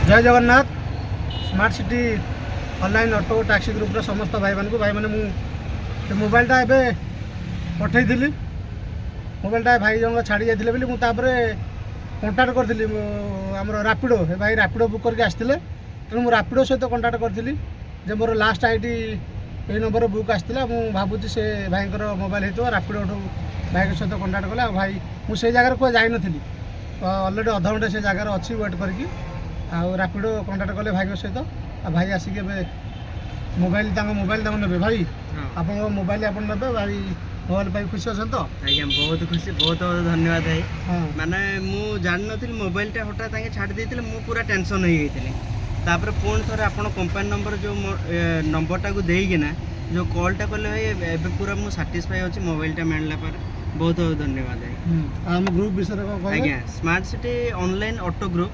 जय Jagannath. Smart city online auto taxi group समस्त भाई मानक भाई मैंने मोबाइलटा एवं पठेली मोबाइलटा भाई जन छाड़ी जाते बोली मुझे कंटाक्ट करी आम रापिडो भाई रापिडो बुक करके आसते तेणु मुझे रापिडो सहित कंटाक्ट करी जे मोर लास्ट आईडी ये नंबर बुक आसाला मुझे भावुँ से भाई मोबाइल होता रापिडो भाई सहित कंटाक्ट कले भाई मुझे जगार कहीं जाई नी अलरेडी अध घंटे से जगार अच्छी वेट करके रापिडो कंटाक्ट कले भाई सहित भाई आसिक मोबाइल मोबाइल ने भाई आप मोबाइल आप ने भाई मोबाइल पाई खुशी अच्छा तो आज्ञा बहुत खुशी बहुत बहुत धन्यवाद भाई। माने मु जान नथिल मोबाइलटा हठात छाड़ देते पूरा टेंशन हो गई पुणी थे आप कंपानी नंबर जो नंबरटा को देना जो कॉलटा कले भाई एबे पूरा मु सैटिस्फाई अच्छी मोबाइलटा मिलला पर बहुत बहुत धन्यवाद भाई। आम ग्रुप विषय आज्ञा smart city online auto group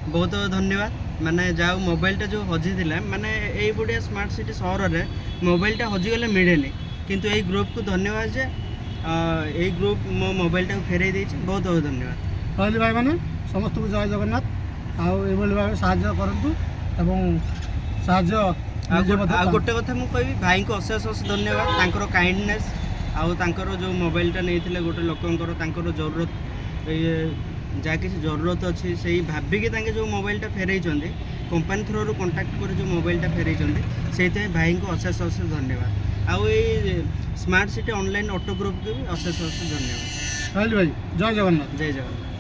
बहुत बहुत धन्यवाद। माने जाओ मोबाइलटा जो हजी माने यही बढ़िया स्मार्ट सिटी सहर में मोबाइलटा हजिगले मिले किंतु यही ग्रुप को धन्यवाद जे यही ग्रुप मो मोबाइलटा फेरई देछि बहुत बहुत धन्यवाद। कहली भाई मैंने समस्त को जय जगन्नाथ आई भाव साहाଯ୍य करूँ एवं साहाଯ୍य गोटे कथा मुझे कहि भाई को अशेष अशेष धन्यवाद तांकर काइंडनेस आंकर जो मोबाइलटा नहीं गोटे लोकंकर तांकर जरूरत ये जहाँ किसी जरूरत अच्छी से भाविकी जो मोबाइलटा फेरई कंपानी थ्रू कंटाक्ट कर जो मोबाइलटा फेरई से भाई को अशेष अशेष धन्यवाद। आउ ये smart city online auto group को भी अशेष अशेष धन्यवाद। भाई जय जगन्नाथ। जय जगन्नाथ।